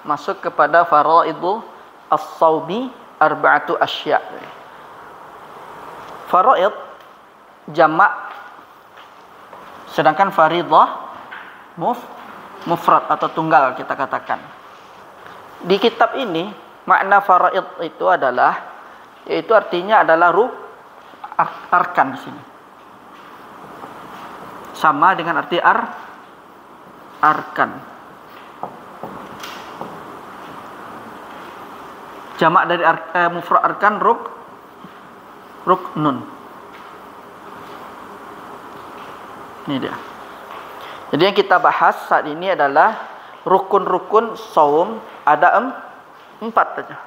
masuk kepada faraidul as-shaumi arba'atu asya'. Faraid jamak, sedangkan faridah mufrad atau tunggal kita katakan. Di kitab ini makna faraid itu adalah, yaitu artinya adalah arkan di sini. Sama dengan arti arkan. Jamak dari mufrad arkan ruknun. Ini dia. Jadi yang kita bahas saat ini adalah rukun-rukun saum, ada 4 saja.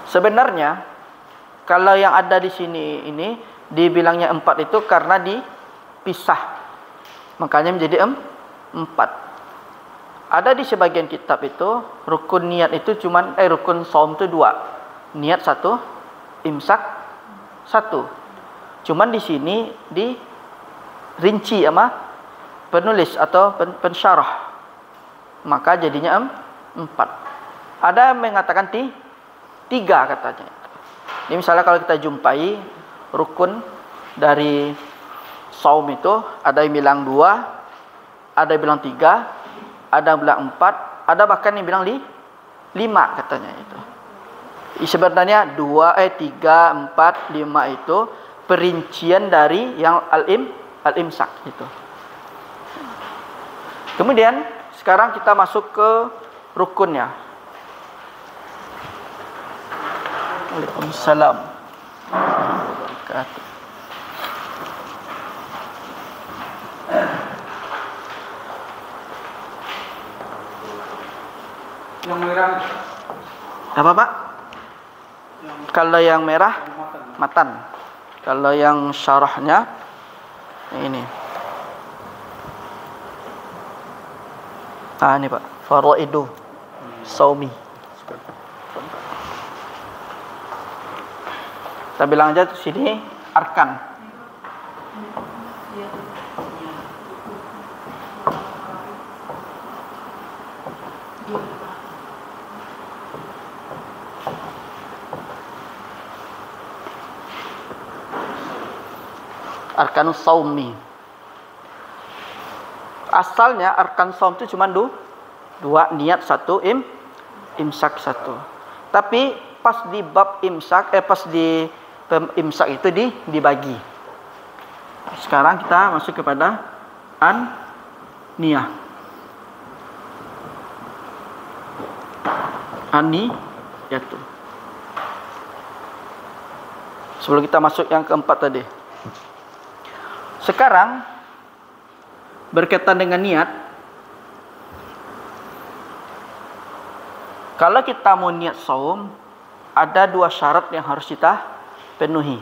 Sebenarnya kalau yang ada di sini ini dibilangnya 4 itu karena dipisah, makanya menjadi 4. Ada di sebagian kitab itu rukun niat itu cuman rukun saum itu 2, niat 1, imsak 1. Cuman di sini dirinci sama penulis atau pensyarah, maka jadinya 4. Ada yang mengatakan 3 katanya. Ini misalnya kalau kita jumpai rukun dari saum itu, ada yang bilang 2, ada yang bilang 3, ada yang bilang 4, ada bahkan yang bilang 5 katanya itu. Sebenarnya 2, 3, 4, 5 itu perincian dari yang al-imsak itu. Kemudian sekarang kita masuk ke rukunnya. Waalaikumsalam. Yang merah apa Pak? Kalau yang merah matan. Kalau yang syarahnya ini. Ini Pak, faraidu saumi. Kita bilang aja di sini arkan. Arkanus saumi. Asalnya arkan saum itu cuma 2, niat 1, imsak 1. Tapi pas di bab imsak, pas di imsak itu dibagi. Sekarang kita masuk kepada niyah. Yaitu. Sebelum kita masuk yang keempat tadi. Sekarang berkaitan dengan niat. Kalau kita mau niat saum, ada 2 syarat yang harus kita penuhi.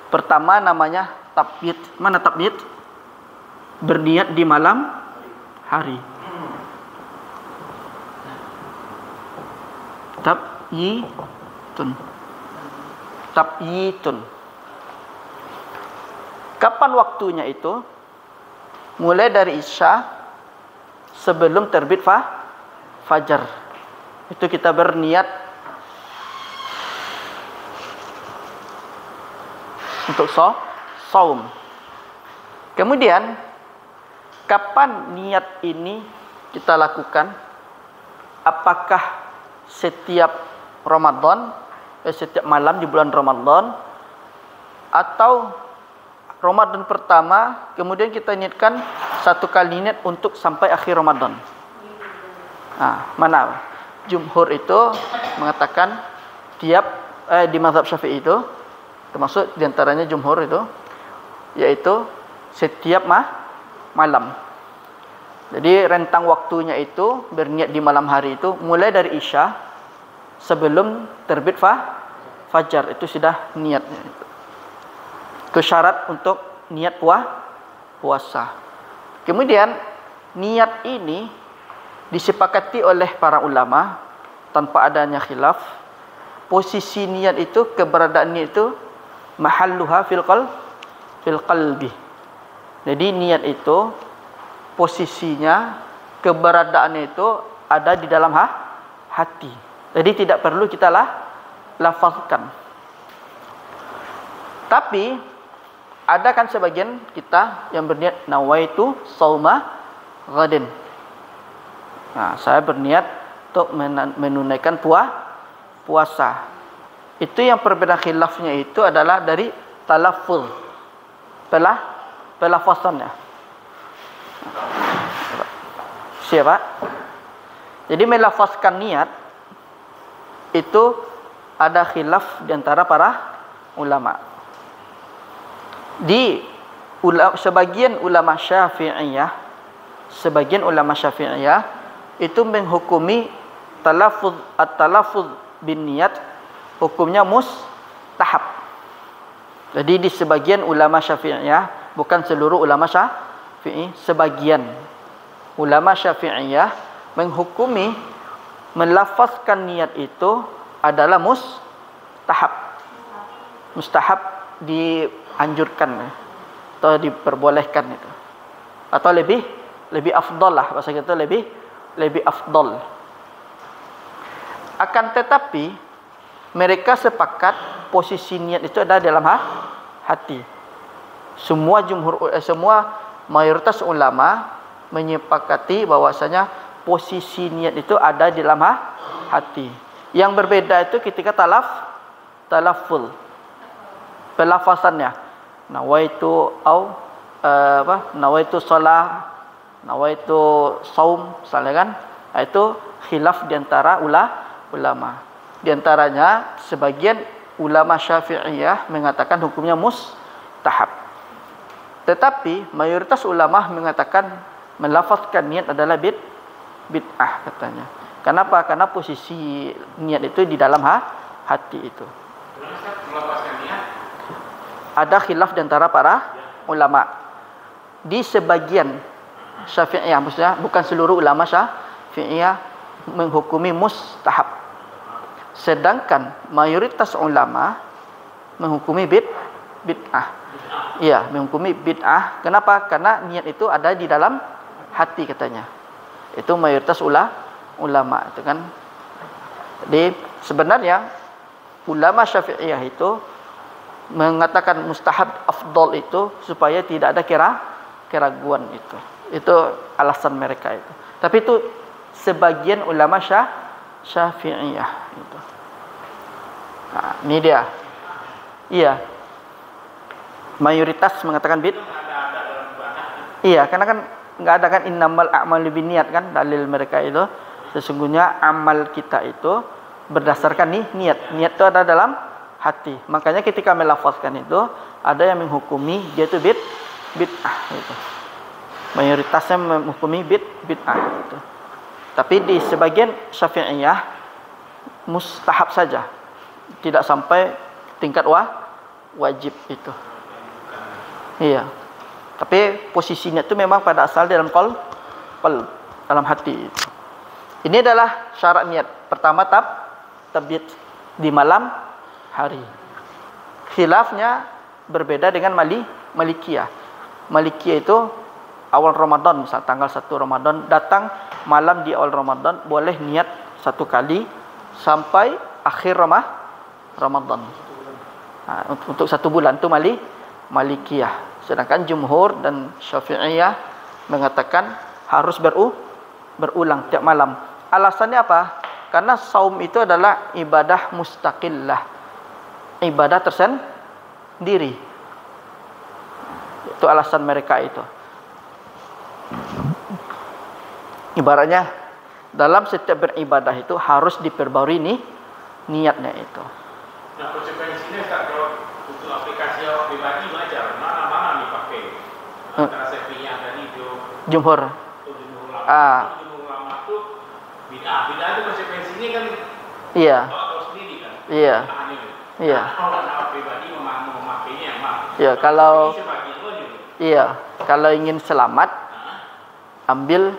Pertama namanya tabyid. Mana tabyid? Berniat di malam hari. Tabyitun. Kapan waktunya itu? Mulai dari isya sebelum terbit fajar. Itu kita berniat untuk saum. Kemudian kapan niat ini kita lakukan? Apakah setiap Ramadan, setiap malam di bulan Ramadan, atau Ramadan pertama, kemudian kita niatkan 1 kali niat untuk sampai akhir Ramadan. Mana? Jumhur itu mengatakan tiap di mazhab Syafi'i itu, termasuk diantaranya jumhur itu, yaitu setiap malam. Jadi rentang waktunya itu berniat di malam hari itu mulai dari isya sebelum terbit fajar, itu sudah niatnya. Itu syarat untuk niat puasa. Kemudian niat ini disepakati oleh para ulama tanpa adanya khilaf. Posisi niat itu, keberadaan niat itu mahalluha fil qalbi. Jadi niat itu posisinya keberadaannya itu ada di dalam hati. Jadi tidak perlu kita lafazkan. Tapi ada kan sebagian kita yang berniat nawaitu sauma ghadin. Nah, saya berniat untuk menunaikan puasa. Itu yang perbedaan khilafnya itu adalah dari talaffuz. Pelafazannya. Siapa? Jadi melafazkan niat itu ada khilaf di antara para ulama. Sebagian ulama Syafi'iyah itu menghukumi at-talaffuz bin niat hukumnya mustahab. Jadi di sebagian ulama Syafi'iyah, bukan seluruh ulama Syafi'i, sebagian ulama Syafi'iyah menghukumi melafazkan niat itu adalah mustahab. Mustahab dianjurkan atau diperbolehkan itu. Atau lebih afdal lah, bahasa kita lebih afdal. Akan tetapi mereka sepakat posisi niat itu ada dalam hati. Semua mayoritas ulama menyepakati bahwasanya posisi niat itu ada di dalam hati. Yang berbeda itu ketika talaffuz. Pelafazannya. Nawaitu nawaitu shalah, nawaitu saum, misalnya kan. Itu khilaf di antara ulama. Di antaranya sebagian ulama Syafi'iyah mengatakan hukumnya mustahab. Tetapi mayoritas ulama mengatakan melafazkan niat adalah bid'ah katanya. Kenapa? Karena posisi niat itu di dalam hati itu. Ada khilaf di antara para ulama. Di sebagian Syafi'iyah, maksudnya bukan seluruh ulama Syafi'iyah menghukumi mustahab. Sedangkan mayoritas ulama menghukumi bid'ah. Iya, menghukumi bid'ah. Kenapa? Karena niat itu ada di dalam hati katanya. Itu mayoritas ulama itu kan. Jadi sebenarnya ulama Syafi'iyah itu mengatakan mustahab afdal itu supaya tidak ada keraguan itu. Itu alasan mereka itu. Tapi itu sebagian ulama Syafi'iyah itu. Nah, ini dia. Iya. Mayoritas mengatakan iya, karena kan enggak ada kan innamal a'malu binniyat kan dalil mereka itu. Sesungguhnya amal kita itu berdasarkan niat. Niat itu ada dalam hati. Makanya ketika melafazkan itu ada yang menghukumi dia itu bid'ah gitu. Mayoritasnya menghukumi bid'ah gitu. Tapi di sebagian Syafi'iyah mustahab saja. Tidak sampai tingkat wajib itu. Iya. Tapi posisinya itu memang pada asal dalam qalb, dalam hati itu. Ini adalah syarat niat. Pertama tabyid di malam hari. Khilafnya berbeda dengan Malikiyah. Malikiyah itu awal Ramadan, misal tanggal 1 Ramadan datang malam di awal Ramadan boleh niat satu kali sampai akhir Ramadan. Nah, untuk 1 bulan itu Malikiyah. Sedangkan jumhur dan Syafi'iyah mengatakan harus berulang tiap malam. Alasannya apa? Karena saum itu adalah ibadah mustaqillah. Ibadah tersendiri. Itu alasan mereka itu. Ibaratnya dalam setiap beribadah itu harus diperbarui niatnya itu. Nah, konsekuensinya kalau untuk aplikasi pribadi wajar mana dipakai antara Syafi'iyah dan jumhur. Jumhur ulama itu bid'ah itu konsekuensinya kan iya. Tahu sendiri kan. Iya. Iya. Kalau pribadi memakainya iya, kalau iya, kalau ingin selamat ambil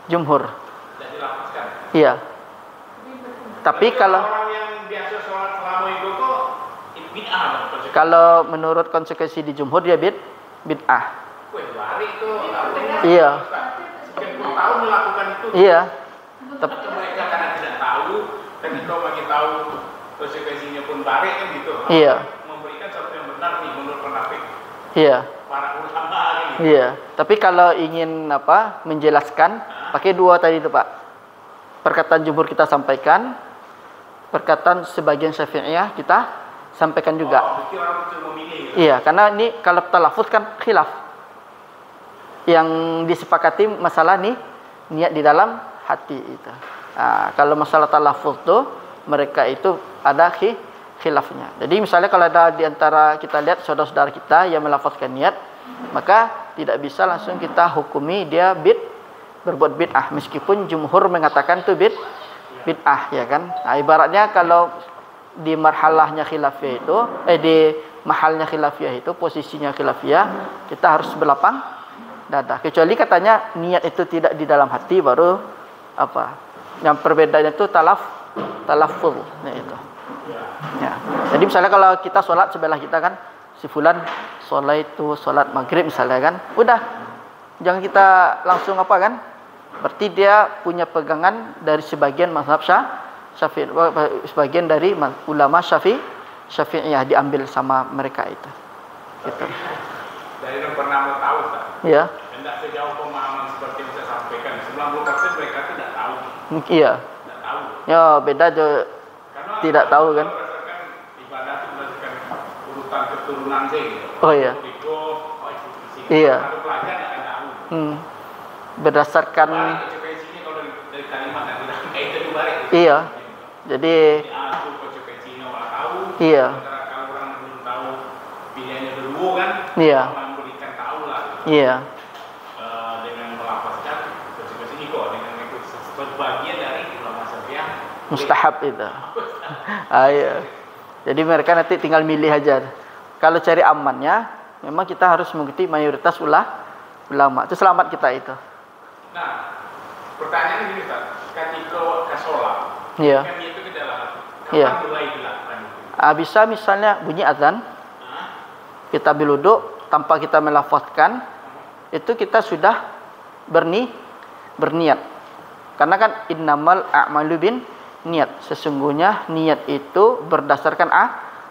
jumhur. Dan dilapaskan. Iya. Tapi kalau orang yang biasa sholat selama itu kok bid'ah dong. Kalau menurut konsekuensi di jumhur dia bid'ah. Wah, lari itu. Iya. Sekian puluh tahun melakukan itu. Iya. Atau mereka karena tidak tahu, ketika bagi tahu konsekuensinya pun baik kan gitu. Iya. Memberikan sesuatu yang benar nih menurut pendapat Iya. para ulama ini. Iya. Tapi kalau ingin menjelaskan, pakai dua tadi itu Pak. Perkataan jumhur kita sampaikan, perkataan sebagian Syafi'iyah kita sampaikan juga. Berarti orang itu memilih. Iya, karena ini kalau talafuz kan khilaf. Yang disepakati masalah nih niat di dalam hati itu. Nah, kalau masalah talafuz tuh mereka itu ada khilafnya. Jadi misalnya kalau ada di antara kita lihat saudara-saudara kita yang melafazkan niat, maka tidak bisa langsung kita hukumi dia berbuat bid'ah meskipun jumhur mengatakan itu bid'ah ya kan. Nah, ibaratnya kalau di marhalahnya khilafiyah itu di mahalnya khilafiyah itu posisinya khilafiyah kita harus berlapang dada. Kecuali katanya niat itu tidak di dalam hati baru yang perbedaannya itu talaful itu. Ya. Jadi misalnya kalau kita sholat sebelah kita kan si fulan sholat itu sholat maghrib misalnya kan, udah jangan kita langsung kan? Berarti dia punya pegangan dari sebagian mazhab Syafi'i, sebagian dari ulama Syafi'iyah diambil sama mereka itu. Gitu. Dari yang pernah tahu tak? Iya. Tidak sejauh pemahaman seperti yang saya sampaikan. 90% mereka tidak tahu. Iya. Tidak tahu. Ya beda aja. Karena tidak tahu kan? Berdasarkan ibadah itu berdasarkan urutan keturunan sih. Gitu. Oh iya. Iya. Kalau pelajar akan tahu. Berdasarkan. Konsekuensinya kalau dari kalimat yang tidak kaitan balik. Iya. Jadi. Aku konsekuensinya nggak tahu. Iya. Kalau orang belum tahu pilihannya dulu kan. Iya. Memberikan tahu lah. Iya. Dengan melafazkan konsekuensinya kok dengan itu sebagian dari ulama Syafi'iyah. Mustahab itu. Iya. Jadi mereka nanti tinggal milih aja. Kalau cari amannya, memang kita harus mengikuti mayoritas ulama. Itu selamat kita itu. Nah, pertanyaannya gini Ustaz, ketika ke sholat, Iya. kan itu ke dalam hati. Iya. Kapan mulai dilakukan? Bisa misalnya bunyi azan, kita berwudu tanpa kita melafazkan, itu kita sudah berniat. Karena kan innamal a'malu bin niat. Sesungguhnya niat itu berdasarkan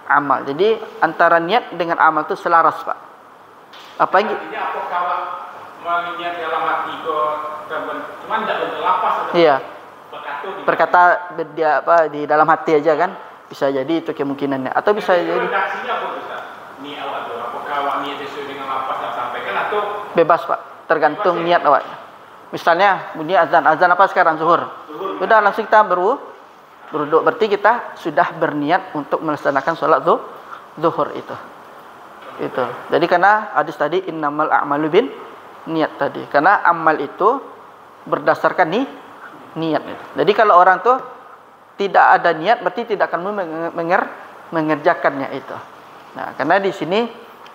amal. Jadi antara niat dengan amal itu selaras, Pak. Apa yang artinya apakah niat dalam hati kok cuman tidak berlapas atau iya. berkata dia di dalam hati aja kan? Bisa jadi itu kemungkinannya. Atau bisa jadi redaksinya apa Ustaz? Niat awak itu apakah awak niat sesuai dengan lapas yang sampaikan atau bebas, Pak. Tergantung niat awak. Misalnya bunyi azan apa sekarang zuhur. Udah langsung kita berwudu. Berarti kita sudah berniat untuk melaksanakan sholat zuhur itu. Itu. Jadi karena hadis tadi innamal a'malu bin niat tadi. Karena amal itu berdasarkan niat itu. Jadi kalau orang tuh tidak ada niat berarti tidak akan mengerjakannya itu. Nah, karena di sini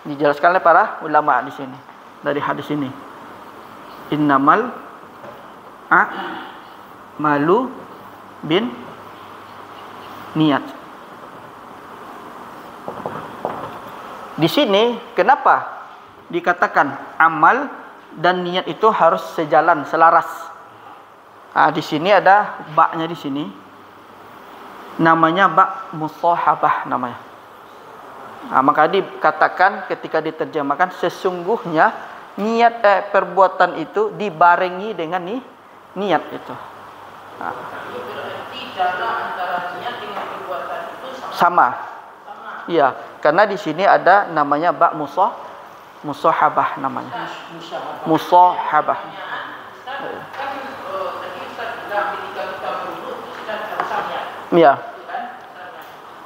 dijelaskan oleh para ulama di sini dari hadis ini. Innamal a'malu bin niat. Di sini kenapa dikatakan amal dan niat itu harus sejalan, selaras? Di sini ada baknya di sini. Namanya bak musahabah namanya. Maka dikatakan ketika diterjemahkan sesungguhnya niat perbuatan itu dibarengi dengan niat itu. Berarti jarak antara niat dengan perbuatan itu sama. Iya, karena di sini ada namanya bak musahabah namanya. Musahabah. Kan tadi Ustaz bilang ketika kita berwudu itu sudah harus niat. Iya.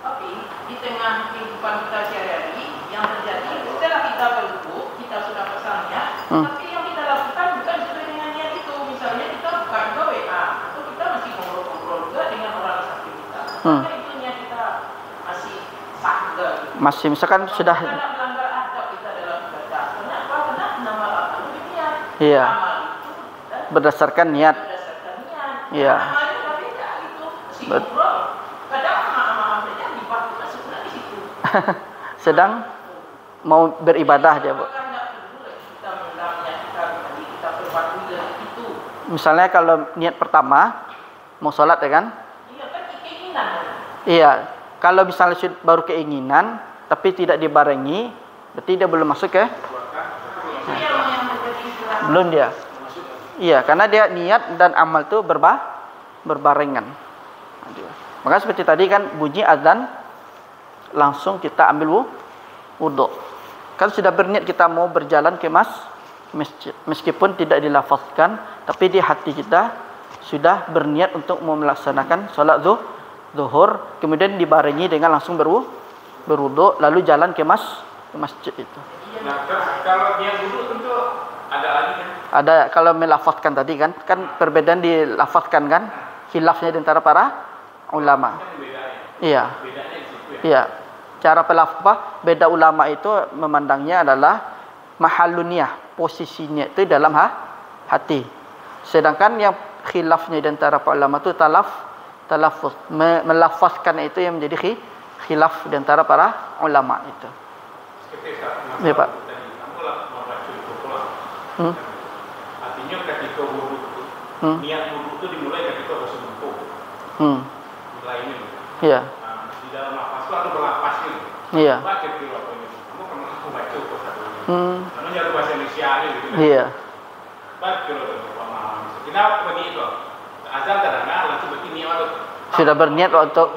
Tapi di tengah kehidupan kita sehari-hari yang terjadi setelah kita berwudu, kita sudah pasang niat, tapi yang kita lakukan bukan sesuai dengan niat itu. Misalnya kita buka juga WA atau kita masih ngobrol-ngobrol juga dengan orang sakit kita. Maka itu niat kita masih sah juga. Masih misalkan sudah Karena melanggar adab kita dalam ibadah. Kenapa? Karena nama amal itu niat. Iya. Amal itu berdasarkan niat. berdasarkan niat. Iya. Amalnya tapi ya itu masih ngobrol. Kadang amal-amal saja dibahas kita sebenarnya di situ. Sedang mau beribadah dia, Bu. Apakah tidak perlu kita mengundang niat kita berbuat dengan itu? Misalnya kalau niat pertama mau sholat ya kan? Iya kan keinginan. Iya. Kalau misalnya baru keinginan tapi tidak dibarengi, berarti dia belum masuk ke? Belum dia. Iya, karena dia niat dan amal itu berbarengan. Maka seperti tadi kan bunyi azan langsung kita ambil wudhu. Kan sudah berniat kita mau berjalan ke masjid, meskipun tidak dilafazkan, tapi di hati kita sudah berniat untuk mau melaksanakan sholat zuhur, kemudian dibarengi dengan langsung berwudhu, lalu jalan ke masjid itu. Nah, kalau dia wudhu tentu ada lagi kan? Ada kalau melafazkan tadi kan perbedaan dilafazkan kan, khilafnya di antara para ulama. Iya. Bedanya di situ ya. Iya. Cara beda ulama itu memandangnya adalah mahalluniyah, posisinya itu dalam hati. Sedangkan yang khilafnya di antara para ulama itu talaffuz, melafazkan itu yang menjadi khilaf di antara para ulama itu. Seperti Ya, Pak. Kamu lah mau baca itu pulang. Artinya ketika wudhu itu, niat wudhu itu dimulai ketika basuh muka. Mulai ini. Iya. Nah, di dalam nafas itu ada berlapas ini. Iya. Baca di waktu ini. Kamu pernah aku baca itu satu ini. Karena jadi bahasa Indonesia ini gitu. Iya. Baca itu pemahaman. Kenapa begitu? Azan terdengar langsung berarti niat itu. Sudah berniat untuk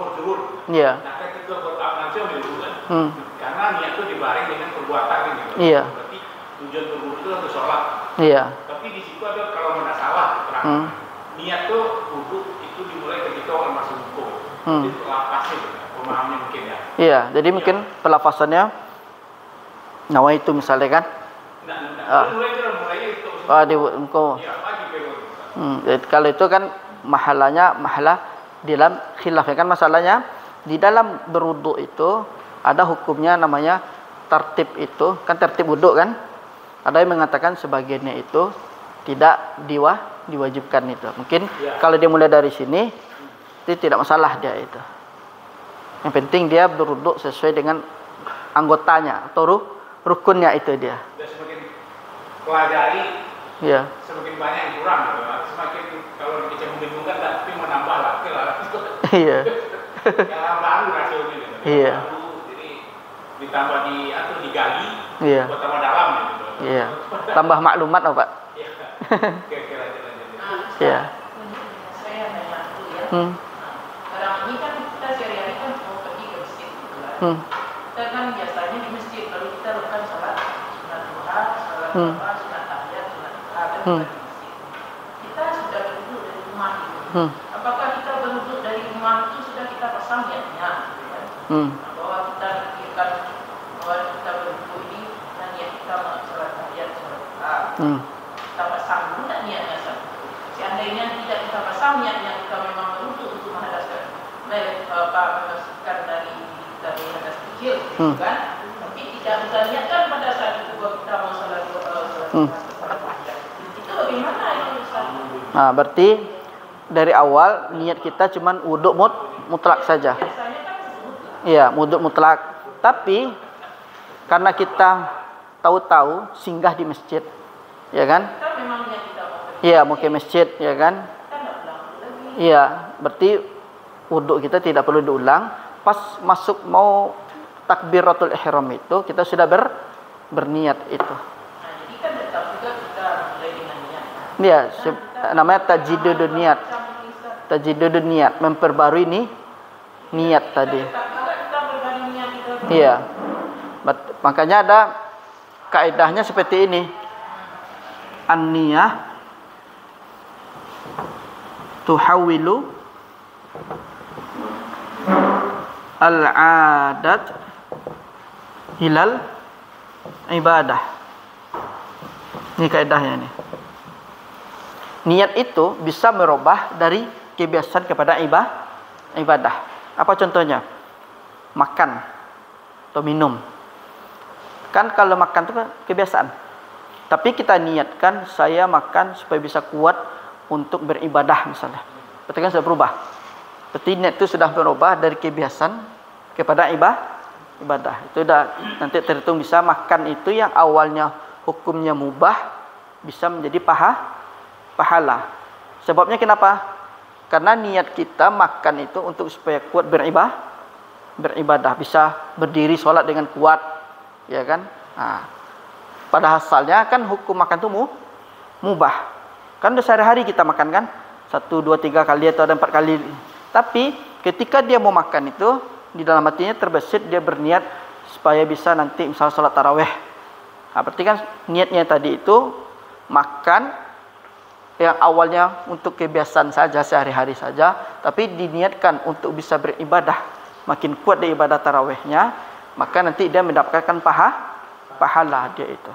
iya. Nah, ketika berlangsung ambil wudhu kan. Karena niat itu dibareng dengan perbuatan gitu. Iya. Berarti tujuan berwudhu itu untuk sholat. Iya. Tapi di situ ada kalau tidak salah niat tuh wudhu itu dimulai ketika orang masuk hukum. Itu lapasnya gitu, pemahamannya mungkin ya. Iya, jadi mungkin pelafazannya nawa itu misalnya kan. Mulainya itu. Di engkau. Iya, pagi periode. Kalau itu kan mahalah dalam khilaf kan, masalahnya di dalam berwudu itu ada hukumnya namanya tertib itu kan, tertib wudu kan. Ada yang mengatakan sebagiannya itu tidak diwajibkan itu. Mungkin kalau dia mulai dari sini itu tidak masalah dia itu. Yang penting dia berwudu sesuai dengan anggotanya atau rukunnya itu dia. Dan semakin pelajari, Iya. semakin banyak yang kurang. Semakin kalau kita membingungkan, tapi menambah lagi lah. Iya. Yang baru hasilnya gitu. Iya. Baru, jadi ditambah digali, Iya. buat tambah dalam gitu. Iya. Tambah maklumat apa, Pak? Iya. Kira-kira lanjut. Iya. Saya nanya dulu ya. Sekarang ini kan kita sehari-hari kan mau pergi ke masjid gitu kan. Kita kan biasanya di masjid lalu kita lakukan sholat sunat duha, sholat apa, sunat tahiyat, sunat duha kan di masjid. Kita sudah berwudu dari rumah gitu. Apakah kita berwudu dari rumah itu sudah kita pasang niatnya gitu kan? Nah, bahwa kita pikirkan bahwa kita berwudu ini dan niat kita mau sholat tahiyat, sholat duha. Kita pasang dulu tak niatnya satu. Seandainya tidak kita pasang niatnya, kita memang berwudu untuk menghadaskan memasukkan dari hadas kecil, gitu kan? Tapi tidak kita niatkan pada saat itu bahwa kita mau sholat tahiyat. Itu bagaimana itu Ustaz? Nah, berarti dari awal niat kita cuman wudhu mutlak saja. Biasanya kan mutlak. Iya, wudhu mutlak. Tapi karena kita tahu-tahu singgah di masjid, ya kan? Kita memang niat kita mau pergi. Iya, mau ke masjid, ya kan? Kita nggak ulang lagi. Iya, berarti wudhu kita tidak perlu diulang. Pas masuk mau takbiratul ihram itu kita sudah berniat itu. Nah, jadi kan tetap juga kita mulai dengan niat. Iya, namanya tajdidud niat. Tajdidud niat, memperbarui niat tadi. Tetap juga kita berbagi niat kita. Iya. Makanya ada kaidahnya seperti ini. An-niyah tuhawwilu al-'adat hilal ibadah. Ini kaidahnya nih. Niat itu bisa merubah dari kebiasaan kepada ibadah. Apa contohnya? Makan atau minum. Kan kalau makan itu kan kebiasaan. Tapi kita niatkan saya makan supaya bisa kuat untuk beribadah misalnya. Berarti kan sudah berubah. Berarti niat itu sudah berubah dari kebiasaan kepada ibadah. Itu sudah nanti terhitung bisa makan itu yang awalnya hukumnya mubah bisa menjadi pahala. Sebabnya kenapa? Karena niat kita makan itu untuk supaya kuat beribadah, bisa berdiri sholat dengan kuat, ya kan? Nah, pada asalnya kan hukum makan itu mubah. Kan udah sehari-hari kita makan kan? 1, 2, 3 kali atau ada 4 kali. Tapi ketika dia mau makan itu, di dalam hatinya terbesit, dia berniat supaya bisa nanti misalnya sholat taraweh. Nah, berarti kan niatnya tadi itu makan yang awalnya untuk kebiasaan saja, sehari-hari saja, tapi diniatkan untuk bisa beribadah, makin kuat di ibadah tarawehnya, maka nanti dia mendapatkan pahala dia itu.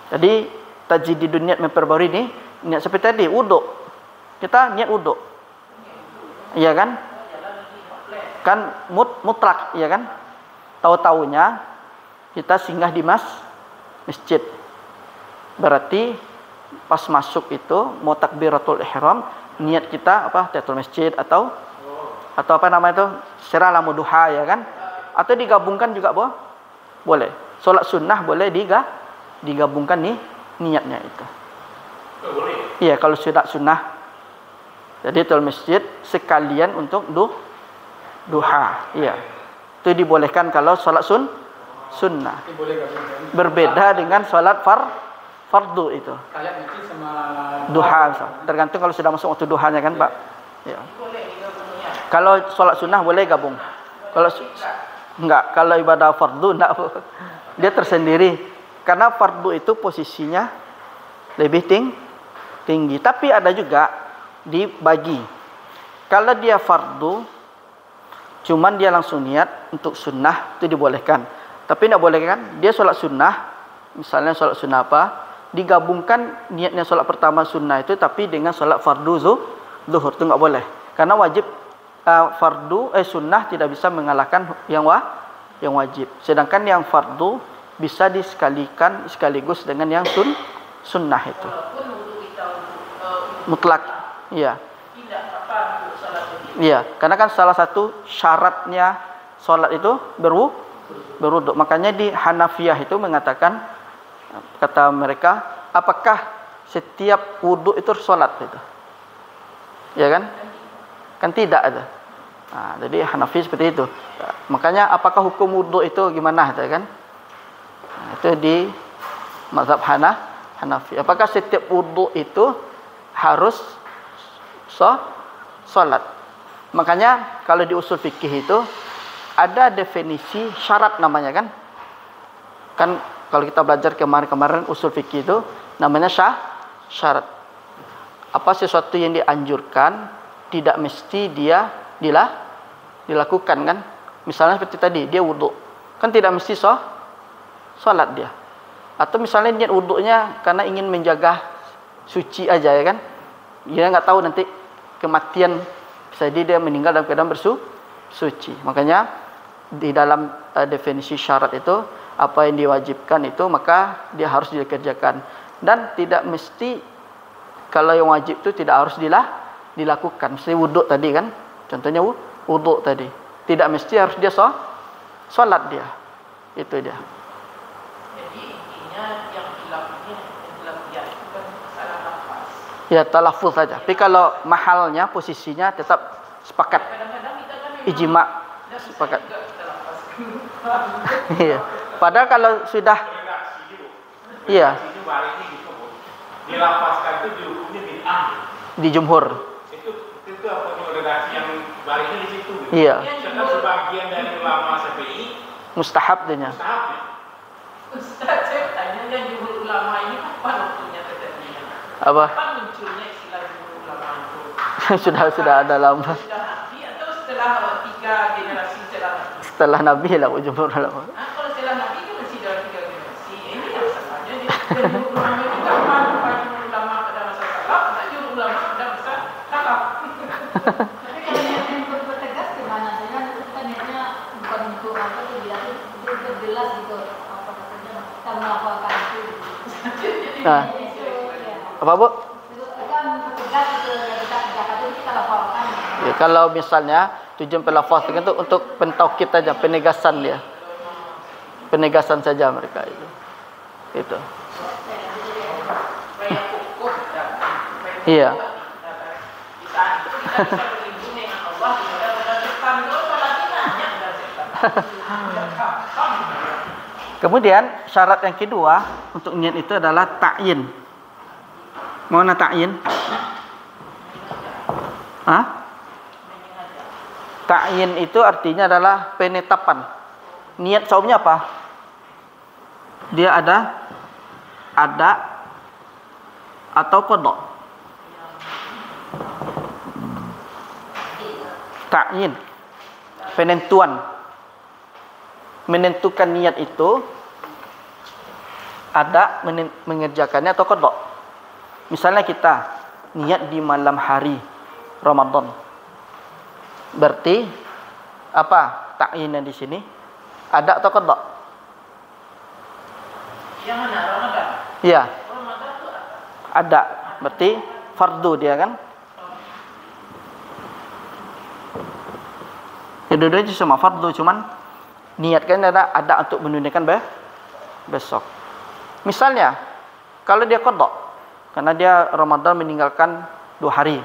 Jadi tajdidun niat memperbarui ini, niat seperti tadi, wuduk. Kita niat wuduk. Iya kan? Kan mutlak, iya kan? Tahu-taunya kita singgah di masjid. Berarti pas masuk itu mau takbiratul ihram, niat kita apa? Tahiyatul masjid atau apa nama itu? Secara lamu duha, ya kan? Atau digabungkan juga boleh. Salat sunnah boleh digabungkan nih niatnya itu. Boleh. Iya, kalau sunnah. Jadi tahiyatul masjid sekalian untuk duha. Iya. Itu dibolehkan kalau salat sunnah. Berbeda dengan salat fardu itu. Kayak nanti sama Duha, tergantung kalau sudah masuk waktu duhanya kan, Pak. Ya. Kalau sholat sunnah boleh gabung. Kalau enggak, kalau ibadah fardu enggak. Dia tersendiri. Karena fardu itu posisinya lebih tinggi. Tapi ada juga dibagi. Kalau dia fardu, cuman dia langsung niat untuk sunnah, itu dibolehkan. Tapi enggak boleh kan? Dia sholat sunnah, misalnya sholat sunnah apa? Digabungkan niatnya sholat pertama sunnah itu tapi dengan sholat fardu zuhur, itu enggak boleh. Karena wajib sunnah tidak bisa mengalahkan yang wajib. Sedangkan yang fardu bisa disekalikan sekaligus dengan yang sunnah itu. Mutlak. Iya. Iya, karena kan salah satu syaratnya sholat itu berwuduk. Makanya di Hanafiyah itu mengatakan, kata mereka, apakah setiap wudhu itu sholat itu? Ya kan? Kan tidak ada. Nah, jadi Hanafi seperti itu. Makanya apakah hukum wudhu itu gimana, ya kan? Nah, itu di mazhab Hanafi. Apakah setiap wudhu itu harus sholat? Makanya kalau di usul fikih itu ada definisi syarat namanya kan? Kan kalau kita belajar kemarin usul fikih itu namanya syarat. Apa sesuatu yang dianjurkan tidak mesti dia dilakukan kan? Misalnya seperti tadi dia wudhu, kan tidak mesti sholat dia. Atau misalnya niat wudhunya karena ingin menjaga suci aja, ya kan? Dia nggak tahu nanti kematian, bisa dia meninggal dalam keadaan bersuci. Makanya di dalam definisi syarat itu, apa yang diwajibkan itu maka dia harus dikerjakan, dan tidak mesti kalau yang wajib itu tidak harus dilakukan. Mesti wuduk tadi kan, contohnya wuduk tadi tidak mesti harus dia sholat dia, itu dia. Jadi intinya yang dilakukan itu kan salah nafas. Ya, talafuz saja. Tapi kalau mahalnya posisinya tetap sepakat. Kadang-kadang kita kan Ijma sepakat. Iya. Padahal kalau sudah iya, dilapaskan itu dihukumnya bid'ah. di jumhur. Itu apa redaksi yang barisnya di situ. Iya. Karena sebagian dari ulama Syafi'i Mustahab dia. mustahab. Ustaz, saya tanya yang jumhur ulama ini kapan waktunya terjadinya? Apa? Kapan munculnya istilah jumhur ulama itu? sudah ada lama. Sudah Nabi atau setelah 3 generasi setelah Nabi? Setelah Nabi lah jumhur ulama. Nah, kalau setelah Nabi itu masih dalam 3 generasi. Ini yang salahnya. Jumhur ulama itu kapan? Pak jumhur ulama pada masa salaf, tak jumhur ulama pada masa salaf. Tapi kalau yang berbuat tegas gimana? Saya kan niatnya bukan untuk apa tuh, itu jelas gitu. Apa katanya? Kita melakukan itu. Nah, Itu ya. apa Bu? Itu kan tegas gitu, ya kita kerjakan itu kita laporkan. Ya, kalau misalnya tujuan pelafaz itu untuk pentaukid saja, penegasan dia. Penegasan saja mereka itu. Itu. Iya. Kita bisa berlindung dengan Allah daripada setan. Kalau sholat ini hanya dari setan. Kemudian syarat yang kedua untuk niat itu adalah ta'yin. Mana ta'yin? Hah? Ta'yin itu artinya adalah penetapan. Niat saumnya apa? Dia ada atau qada. Ta'yin, penentuan. Menentukan niat itu ada mengerjakannya atau qada. Misalnya kita niat di malam hari Ramadan. Berarti apa ta'yinnya di sini? Ada atau qada? Yang mana Ramadan? Iya, Ramadan itu ada. Berarti fardu dia kan? Kedua-duanya sama fardu, cuman niatkan ada untuk menunaikan besok. Misalnya, kalau dia qada, karena dia Ramadan meninggalkan 2 hari,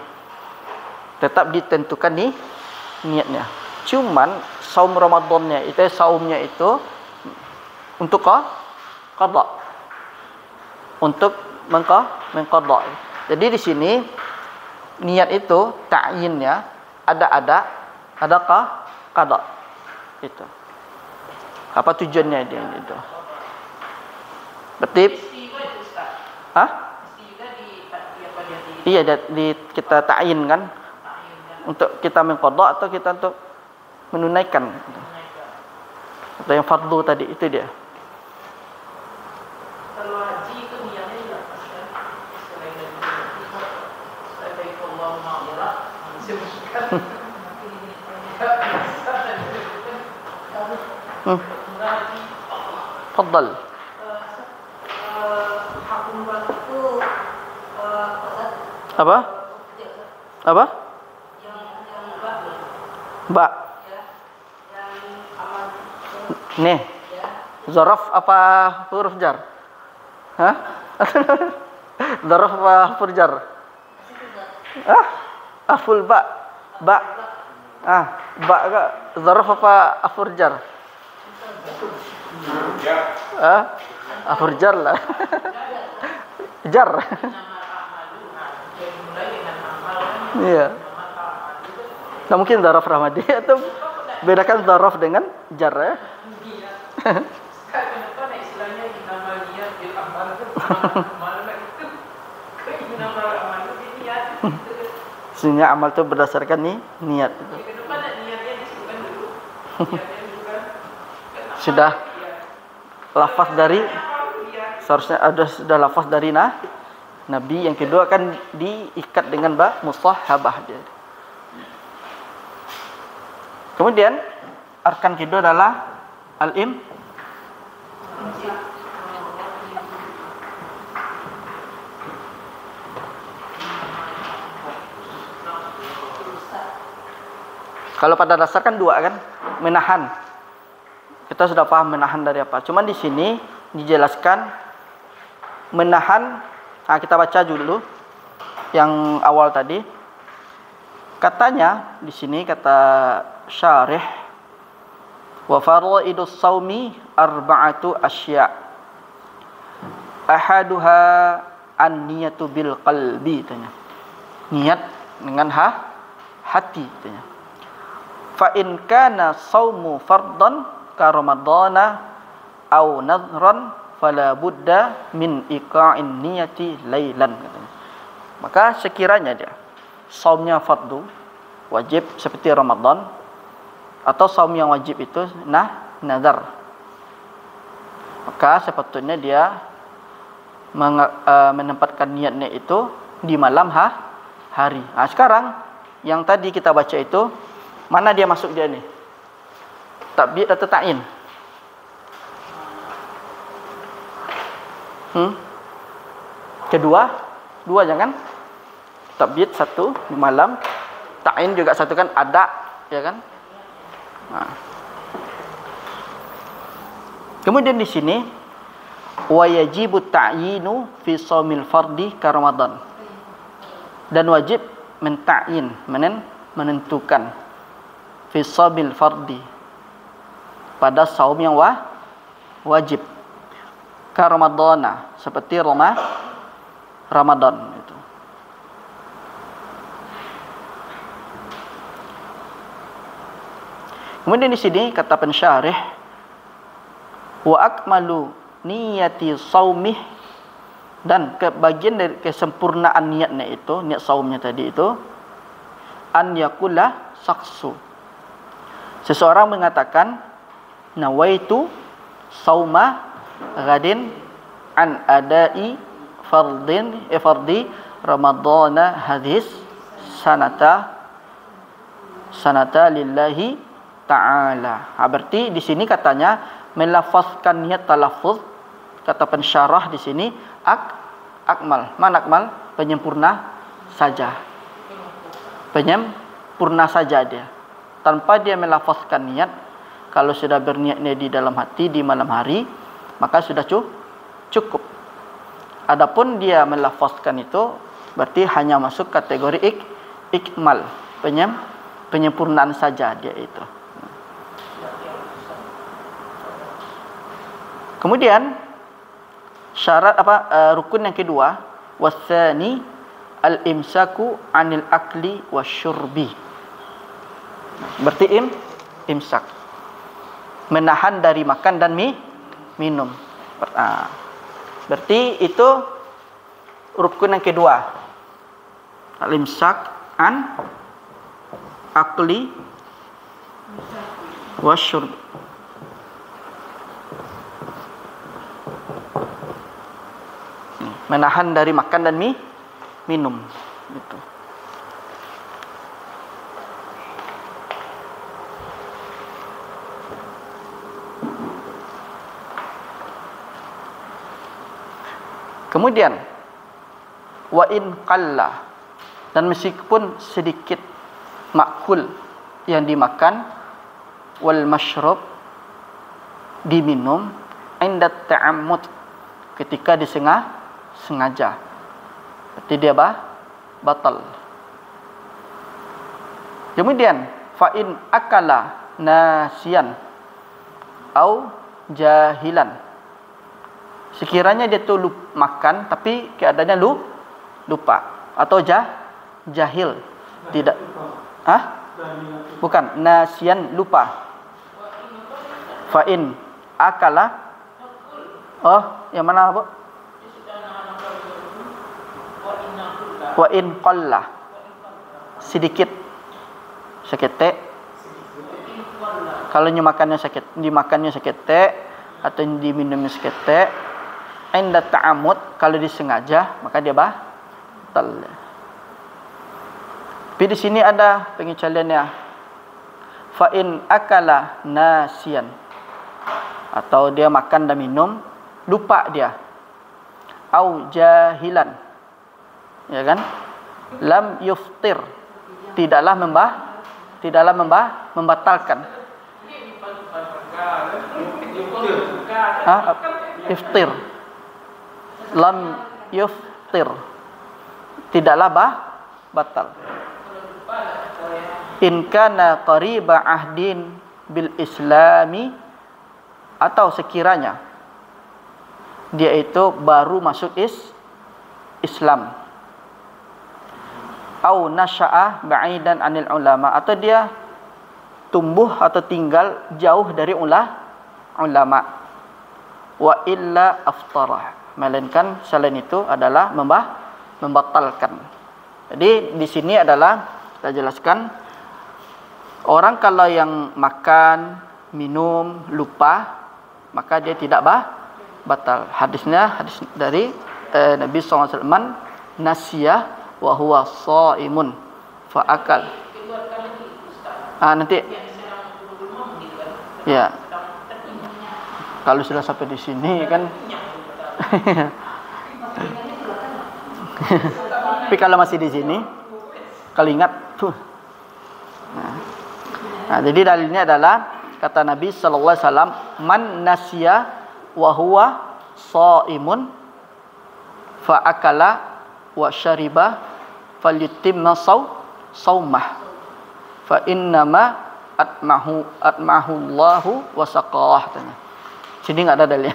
tetap ditentukan nih niatnya. Cuman saum Ramadannya itu, saumnya itu untuk qada, untuk mengqada. Jadi di sini niat itu ta'yinnya ada qada. Itu. Apa tujuannya dia itu? Berarti istiwa itu Ustaz. hah? Istiwa di apa dia di Iya, kita ta'yin kan ta'yinnya. untuk kita mengqada atau kita untuk menunaikan. Atau yang fardu tadi itu dia. Kalau haji itu niatnya dilepaskan selain dari itu Allah ma'amirah disebutkan haji Fadal. Hakun waktu itu Apa? Apa? yang Ba. ya, yang aman Nih. ya. Zaraf apa huruf jar? Hah? Zaraf apa huruf jar? Aful ba. Ba. Ba ke zaraf apa huruf jar? Huruf jar lah. Jar. Iya. Nah, mungkin zaraf rahmadi atau bedakan zaraf dengan jar ya. Kenapa istilahnya nama niat bil amal itu mana itu nama amal itu niat. Sehingga amal itu berdasarkan niat. Kenapa niatnya disebutkan dulu? Niatnya bukan Sudah lafaz dari seharusnya ada sudah lafaz dari Nabi. Yang kedua kan diikat dengan musahabah dia. Kemudian arkan kedua adalah al-im. Kalau pada dasar kan 2 kan, menahan. Kita sudah paham menahan dari apa. Cuman di sini dijelaskan menahan. Kita baca dulu yang awal tadi. Katanya di sini kata syarih, wa faraidus saumi arba'atu asya. Ahaduha an-niyatu bil qalbi tanya. Niat dengan hati tanya. Fa in kana saumu fardan ka ramadana au nadhran fala budda min iqa'in niyati lailan katanya. Maka sekiranya dia saumnya fardu wajib seperti Ramadan atau saum yang wajib itu nazar, maka sepatutnya dia menempatkan niatnya itu di malam hari. Sekarang yang tadi kita baca itu mana dia masuk dia nih? Tabiat atau ta'in? Dua jangan. Tabiat 1 di malam, ta'in juga 1 kan ada, ya kan? Kemudian di sini wa yajibu ta'yinu fi shaumil fardi ka Ramadan. Dan wajib menta'yin, menentukan fi sabil fardi, pada saum yang wajib, ka ramadana, seperti Ramadan itu. Kemudian di sini kata pensyarih, wa akmalu niyati saumih, dan kebagian dari kesempurnaan niatnya itu, niat saumnya tadi itu, an yakula saksu, seseorang mengatakan nawaitu sauma ghadin an adai fardi ramadana hadis sanata lillahi ta'ala. Berarti di sini katanya melafazkan niat talaffuz, kata pensyarah di sini akmal. Mana akmal? Penyempurna saja. Penyempurna saja dia. Tanpa dia melafazkan niat, kalau sudah berniatnya di dalam hati di malam hari, maka sudah cukup. Adapun dia melafazkan itu, berarti hanya masuk kategori ikmal, penyempurnaan saja dia itu. Kemudian syarat rukun yang kedua, wasani al-imsaku 'anil akli wasyurbi. Berarti imsak, menahan dari makan dan minum. Berarti itu rukun yang kedua, al-imsak an akli wasyurbi. Menahan dari makan dan minum itu. Kemudian wa in qalla, dan meskipun sedikit makul yang dimakan, wal mashrab, diminum, inda ta'ammud, ketika sengaja, berarti dia batal. Kemudian fa in akala nasiyan au jahilan, sekiranya dia tu makan tapi keadaannya lupa atau jahil, tidak bukan nasiyan, lupa. Fa in akala, yang mana apa? Wa in qalla, sedikit, seketek. Kalau dimakannya seketek atau diminumnya seketek, inda ta'ammud, kalau disengaja, maka dia batal. Tapi di sini ada pengecualiannya. Fa in akala nasiyan, atau dia makan dan minum lupa dia, au jahilan, ya kan, lam yuftir, tidaklah membatalkan. Iftir, lam yuftir, tidaklah batal. In kana qariba ahdin bil islami, atau sekiranya dia itu baru masuk Islam, au nasya'a ba'idan anil ulama, atau dia tumbuh atau tinggal jauh dari ulama, wa illa aftarah, melainkan selain itu adalah membatalkan. Jadi di sini adalah kita jelaskan, orang kalau yang makan, minum, lupa, maka dia tidak batal. Hadisnya hadis dari Nabi SAW, man nasiyah wa huwa shaimun fa akal. Nanti ya, kalau sudah sampai di sini kan. Tapi kalau masih di sini, kalau ingat tuh. Jadi dalilnya adalah kata Nabi sallallahu alaihi wasallam, man nasiya wa huwa shaimun fa akala wa syariba falyutimma saumah fa innama atmahu Allahu wa saqah katanya. Sini enggak ada dalilnya.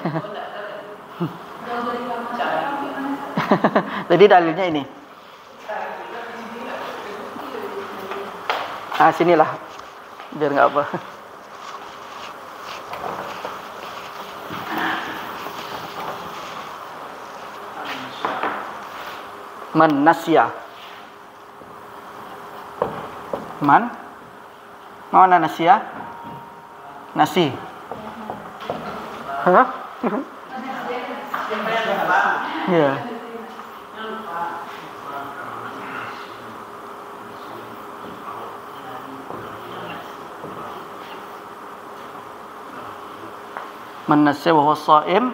Jadi dalilnya ini. Sinilah biar enggak apa. Man nasya. Mana nasya? Nasi. Hah? Ya. Man nasya wa huwa sha'im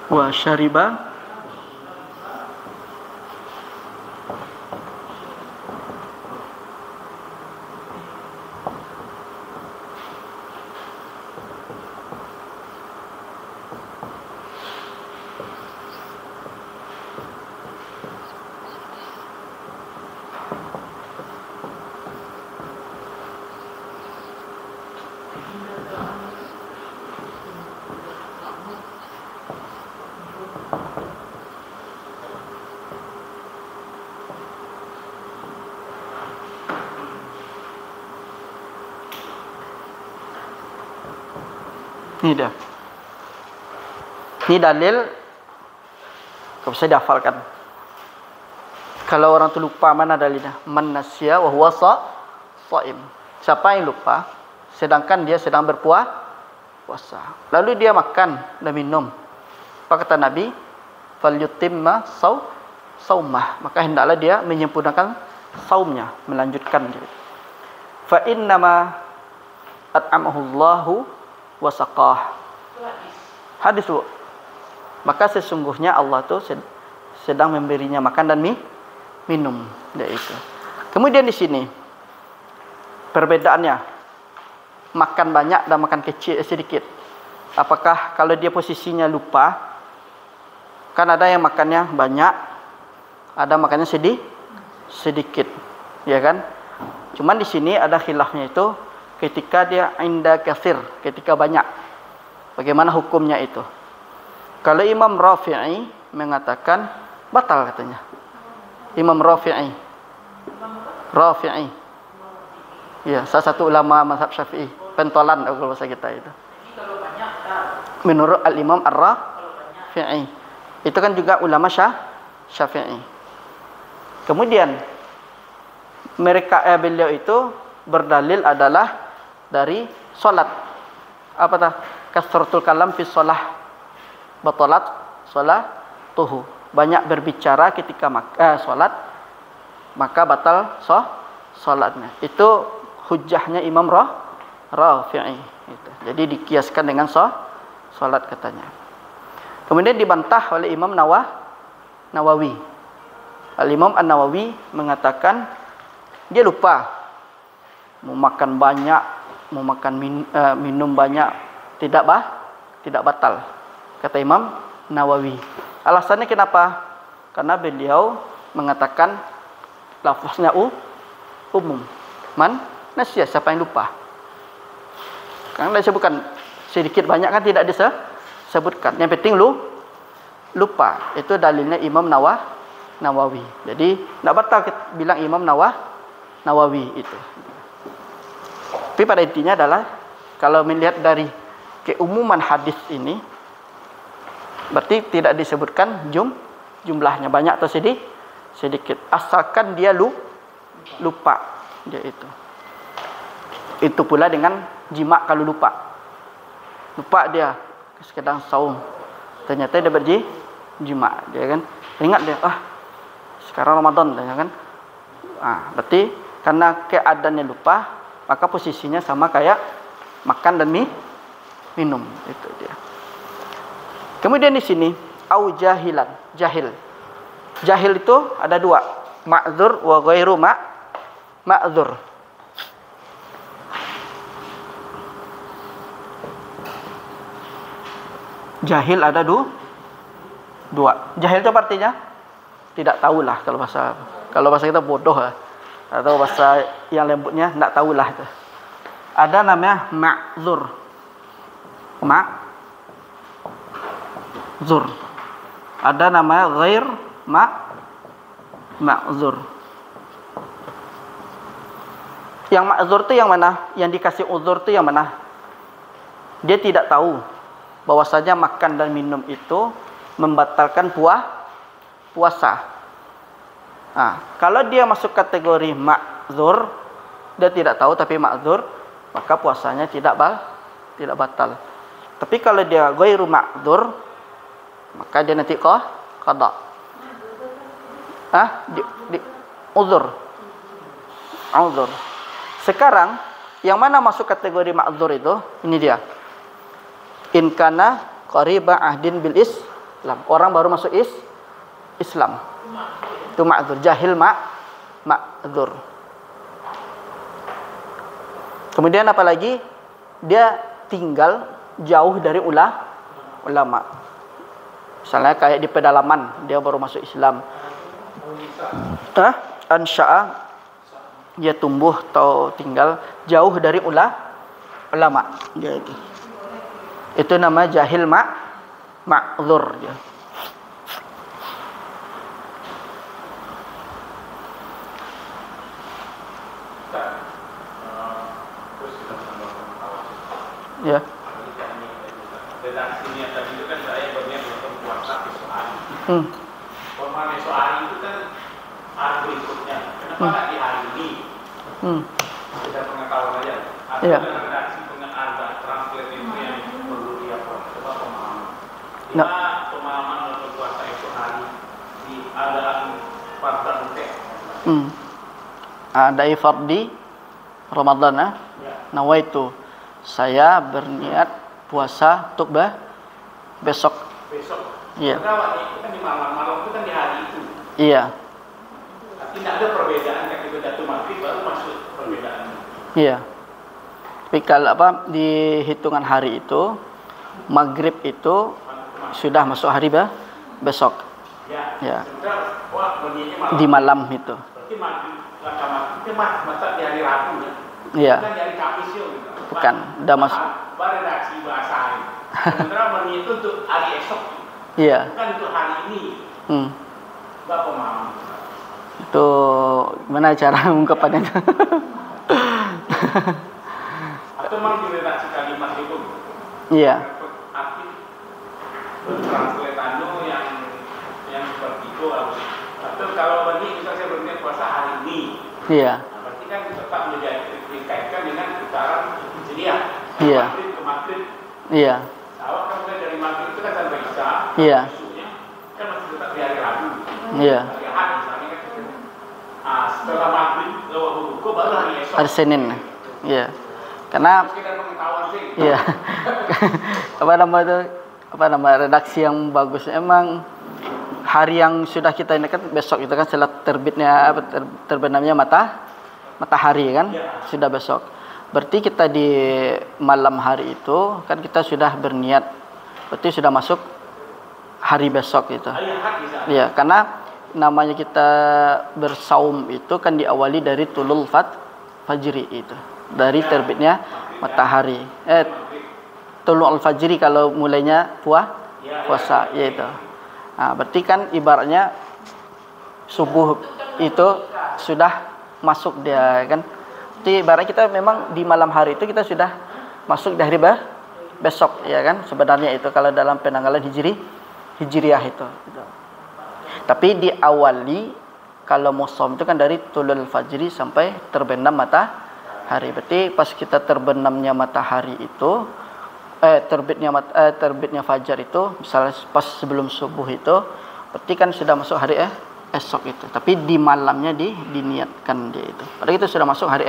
wa syariba ini dah. Ini dalil kau bisa dihafalkan. Kalau orang tu lupa, mana dalilnya? Man nasya wa huwa sha'im. Siapa yang lupa sedangkan dia sedang berpuasa. Lalu dia makan dan minum. Apa kata Nabi? Falyutimma saumah. Maka hendaklah dia menyempurnakan saumnya, melanjutkan. Fa innama at'amahu Allahu wa saqah. Hadis tu. Maka sesungguhnya Allah tu sedang memberinya makan dan minum. Itu. Kemudian di sini perbedaannya makan banyak dan makan kecil sedikit. Apakah kalau dia posisinya lupa, kan ada yang makannya banyak, ada makannya sedikit, ya kan? Cuman di sini ada khilafnya itu ketika dia inda katsir, ketika banyak. Bagaimana hukumnya itu? Kalau Imam Rafi'i mengatakan batal katanya. Imam Rafi'i. Ya, salah satu ulama mazhab Syafi'i, pentolan kalau bahasa kita itu. Menurut Al-Imam Ar-Rafi'i. Itu kan juga ulama Syafi'i. Kemudian beliau itu berdalil adalah dari solat. Apa tah? Kasratul kalam fi shalah batalat salatuhu. Banyak berbicara ketika solat maka batal solatnya. Itu hujahnya Imam Rafi'i itu. Jadi dikiaskan dengan solat katanya. Kemudian dibantah oleh Imam Nawawi. Al-Imam An-Nawawi mengatakan dia lupa mau makan banyak, mau makan minum banyak tidak batal, kata Imam Nawawi. Alasannya kenapa? Karena beliau mengatakan lafaznya umum. Man nasya, siapa yang lupa. Karena disebutkan sedikit banyak kan tidak disebutkan. Yang penting lupa. Itu dalilnya Imam Nawawi. Jadi tidak batal bilang Imam Nawawi itu. Tapi pada intinya adalah kalau melihat dari keumuman hadis ini, berarti tidak disebutkan jumlahnya banyak atau sedikit. Asalkan dia lupa dia itu. Itu pula dengan jima kalau lupa. Lupa dia sekedar saum. Ternyata dia berjima, dia kan. Ingat dia, sekarang Ramadan dia kan. Berarti karena keadaannya lupa, maka posisinya sama kayak makan dan minum, itu dia. Kemudian di sini au jahilan, jahil. Jahil itu ada dua, ma'dzur wa ghairu ma'dzur. Jahil ada dua. Jahil itu artinya tidak tahulah kalau bahasa kita bodoh lah. Atau bahasa yang lembutnya tidak tahulah itu. Ada namanya ma'zur. Ma'zur. Ada namanya ghair ma'zur. Yang ma'zur itu yang mana? Yang dikasih uzur itu yang mana? Dia tidak tahu bahwasanya makan dan minum itu membatalkan puasa. Nah, kalau dia masuk kategori ma'zur, dia tidak tahu tapi ma'zur, maka puasanya tidak batal. Tapi kalau dia ghairu ma'zur, maka dia nanti qada. Uzur. Sekarang yang mana masuk kategori ma'zur itu? Ini dia. In kana qariba ahdin bil Islam. Orang baru masuk Islam. Itu ma'zur. Jahil ma'zur. Kemudian apa lagi? Dia tinggal jauh dari ulama. Misalnya kayak di pedalaman, dia baru masuk Islam. Ansya'a, dia tumbuh atau tinggal jauh dari ulama. Dia itu. Itu nama jahil ma'zur dia. Ya. Redaksinya tadi itu kan saya berniat untuk puasa besok hari. Formal besok hari itu kan hari berikutnya. Kenapa nggak di hari ini? Sudah pengetahuan aja. Ada redaksi ada translate itu yang perlu dia coba pemahaman. Pemahaman untuk puasa esok hari di adaan fardan teh. Ada fardi Ramadan nawaitu. Saya berniat puasa untuk besok. Iya. Itu kan di malam itu kan di hari itu. Iya. Tapi tidak ada perbedaan ketika jatuh maghrib baru masuk perbedaan. Iya. Tapi kalau di hitungan hari itu maghrib itu sudah masuk hari besok. Ya. Di malam itu. Berarti maghrib itu masak di hari Rabu ya. Iya. Bukan di hari Kamis ya. Bukan, udah masuk. Redaksi bahasa hari. Sementara berniat itu untuk hari esok. Iya. Bukan untuk hari ini. Enggak pemahaman. Itu gimana cara ungkapannya itu? Atau memang di redaksi kalimat itu? Iya. Arti translatannya yang seperti itu harus. Atau kalau berniat misalnya saya berniat puasa hari ini. Iya. Berarti kan tetap dikaitkan dengan putaran Hijriah. Iya. Maghrib ke maghrib. Iya. Awal kan mulai dari maghrib itu kan sampai isya. Iya. Isunya kan masih tetap di hari Rabu. Iya. Hari Ahad misalnya kan. Setelah maghrib lewat buku baru hari esok. Hari Senin. Iya. Karena sekedar pengetahuan sih. iya. Apa nama redaksi yang bagus emang hari yang sudah kita ini kan besok itu kan setelah terbenamnya matahari kan sudah besok. Berarti kita di malam hari itu kan kita sudah berniat. Berarti sudah masuk hari besok itu. Iya, karena namanya kita bersaum itu kan diawali dari tulul fajri itu. Dari terbitnya matahari. Tulul fajri kalau mulainya puasa yaitu. Nah, berarti kan ibaratnya subuh itu sudah masuk dia kan. Jadi ibarat kita memang di malam hari itu kita sudah masuk di hari besok ya kan. Sebenarnya itu kalau dalam penanggalan hijriah itu. Tapi diawali kalau musom itu kan dari tulul fajri sampai terbenam matahari. Berarti pas kita terbenamnya matahari itu terbitnya fajar itu misalnya pas sebelum subuh itu berarti kan sudah masuk hari esok itu. Tapi di malamnya diniatkan dia itu. Padahal itu sudah masuk hari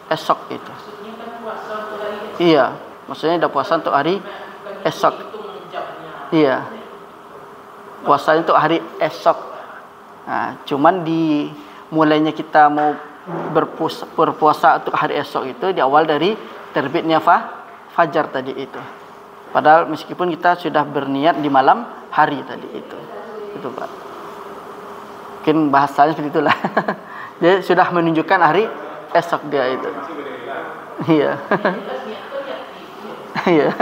esok itu. Iya, maksudnya udah puasa untuk hari esok. Iya. Puasa untuk hari esok. Nah, cuman di mulainya kita mau berpuasa untuk hari esok itu di awal dari terbitnya fajar tadi itu. Padahal meskipun kita sudah berniat di malam hari tadi itu Pak. Mungkin bahasanya seperti itulah. Dia sudah menunjukkan hari esok dia itu. Iya. Iya.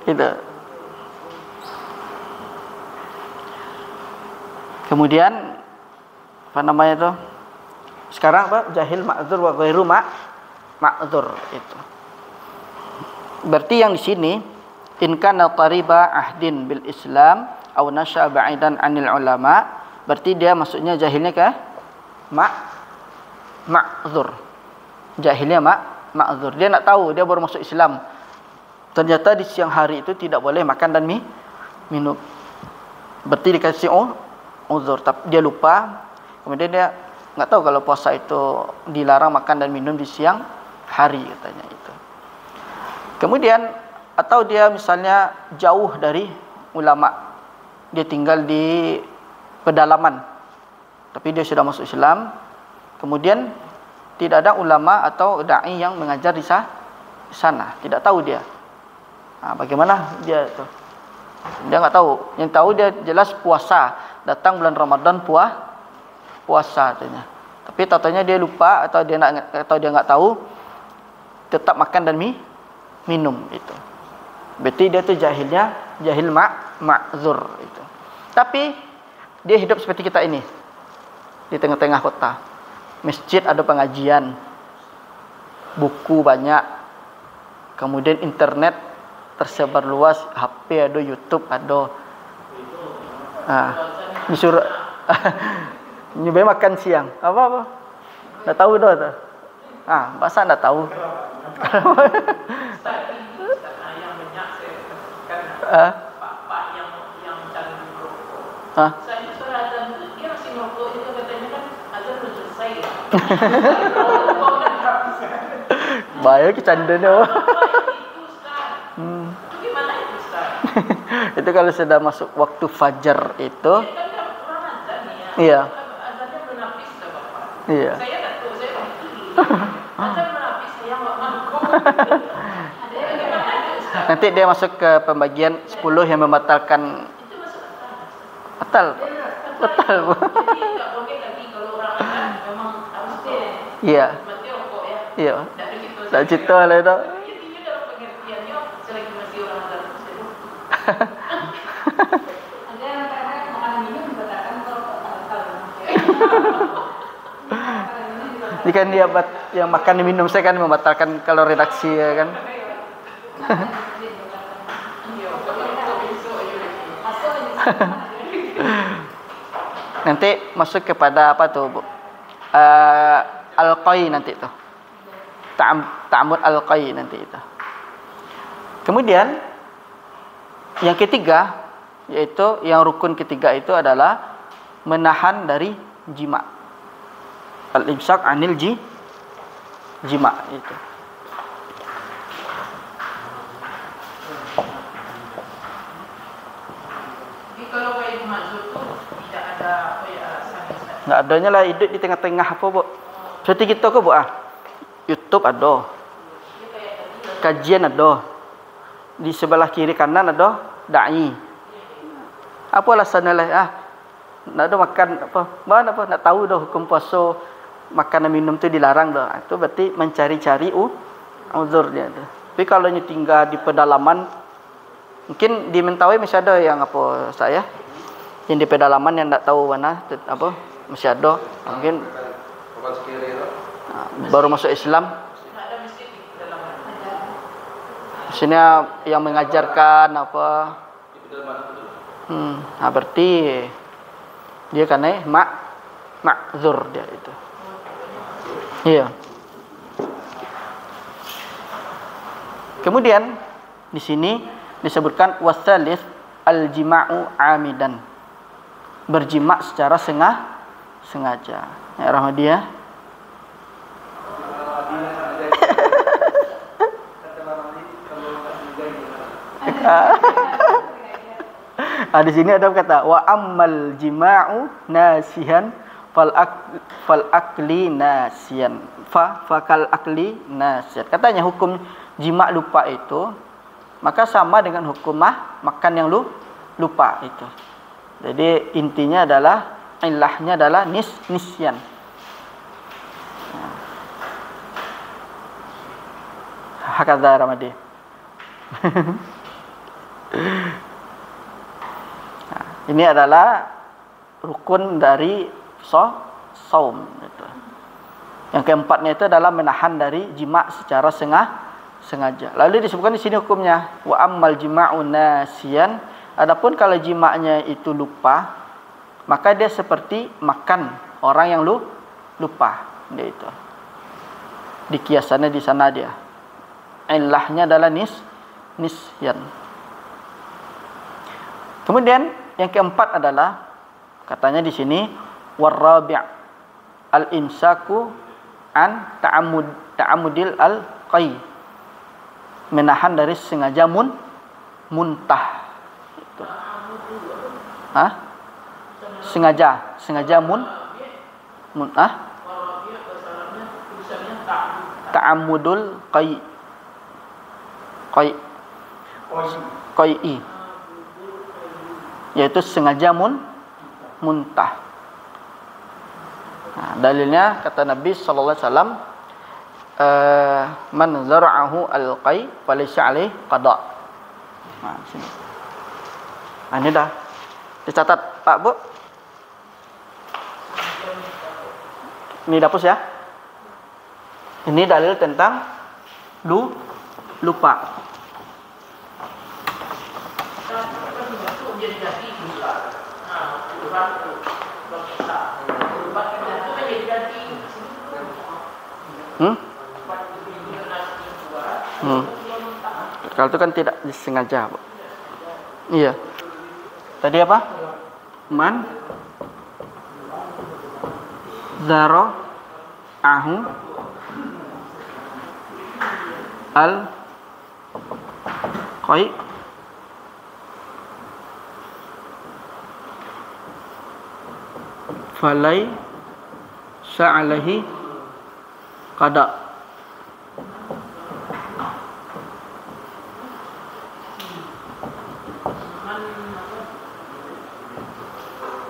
Itu. Kemudian apa namanya itu? Sekarang apa? Jahil ma'dzur wa ghairu ma'dzur itu. Berarti yang di sini in kana qariba ahdin bil Islam aw nasha ba'idan 'anil ulama, berarti dia maksudnya jahilnya ke ma'dzur. Jahilnya ma'dzur. Dia nak tahu, dia baru masuk Islam. Ternyata di siang hari itu tidak boleh makan dan minum. Berarti dikasih uzur, tapi dia lupa. Kemudian dia nggak tahu kalau puasa itu dilarang makan dan minum di siang hari katanya itu. Kemudian atau dia misalnya jauh dari ulama, dia tinggal di pedalaman, tapi dia sudah masuk Islam. Kemudian tidak ada ulama atau dai yang mengajar di sana, tidak tahu dia. Nah, bagaimana dia itu? Dia nggak tahu. Yang tahu dia jelas puasa, datang bulan Ramadan puasa katanya. Tapi tatanya dia lupa atau dia nggak tahu, tetap makan dan minum itu. Berarti dia tu jahil ma'zur itu. Tapi dia hidup seperti kita ini di tengah-tengah kota. Masjid ada pengajian, buku banyak, kemudian internet tersebar luas, HP ada, YouTube ada. Disuruh nyobain makan siang. Apa? Nggak tahu dah tu. Bahasa nggak tahu. Pak yang candu merokok. Saya seragam itu dia masih merokok itu katanya kan azan belum selesai. Bahaya kecandanya. Gimana itu Ustaz? Itu kalau sudah masuk waktu fajar itu. Iya. Azannya belum habis dah Bapak. Iya. Saya tak tahu, saya begitu. Azan belum habis, saya nggak mampu. Nanti dia masuk ke pembagian 10 yang membatalkan. Itu masuk Batal. Bu. Jadi nggak boleh lagi kalau orang azan memang harus dia. Iya. Mati rokok ya. Iya. Tak cerita lah itu. Intinya dalam pengertiannya selagi masih orang azan tersebut. Ada yang kadang makanan minum dibatalkan kalau batal. Ini kan dia yang makan dan minum, saya kan membatalkan kalau redaksi ya kan. Nanti masuk kepada apa tuh Bu? Al-Qai nanti tuh. Ta'amud Al-Qai nanti itu. Kemudian yang ketiga, yaitu yang rukun ketiga itu adalah menahan dari jima. Al-imsak anil jima itu. Jadi kalau kayak mazhab tu tidak ada apa ya alasannya. Nggak adanya lah, hidup di tengah-tengah apa Bu? Seperti kita ke Bu YouTube ada, kajian ada, di sebelah kiri kanan ada dai. Apa alasannya lah? Nak ada makan apa? Mana apa? Nak tahu dah hukum puasa, makan dan minum tu dilarang dah. Itu berarti mencari-cari uzur dia tu. Tapi kalau ni tinggal di pedalaman, mungkin di Mentawai masih ada yang apa saya, yang di pedalaman yang tak tahu mana apa masih ada. Mungkin baru masuk Islam. Ada masjid di dalam. Sini yang mengajarkan apa? Berarti dia kan ma'zur dia itu. Iya. Kemudian di sini disebutkan wasalis al-jima'u amidan. Berjima' secara sengaja. Ya Rahmadiyah. Di sini ada kata wa ammal jima'u nasihan fal akli nasian. fakal akli nasiyan. Katanya hukum jima lupa itu maka sama dengan hukum makan yang lupa itu. Jadi intinya adalah ilahnya adalah nisyan. Hakadha Ramadi. Ini adalah rukun dari saum itu. Yang keempatnya itu adalah menahan dari jima secara sengaja. Lalu disebutkan di sini hukumnya wa ammal jima'un nasiyan. Adapun kalau jima'nya itu lupa, maka dia seperti makan orang yang lupa. Dia itu. Dikiasannya di sana dia. Ilahnya adalah nisyan. Kemudian yang keempat adalah katanya di sini warabi' al-imsaku an ta'amudil al-qai. Menahan dari sengaja muntah. Itu. Sengaja ta'amudul qai. Qai'i. Yaitu sengaja muntah. Nah, dalilnya kata Nabi sallallahu alaihi wasallam man zara'ahu al-qai falaysa alaihi qada. Nah, sini. Nah, ini dah dicatat Pak Bu. Ini dapus ya. Ini dalil tentang lupa. Kalau itu kan tidak disengaja, Bu. Iya. Tadi apa? Man zara'ahu al-qai falaysa alaihi qada.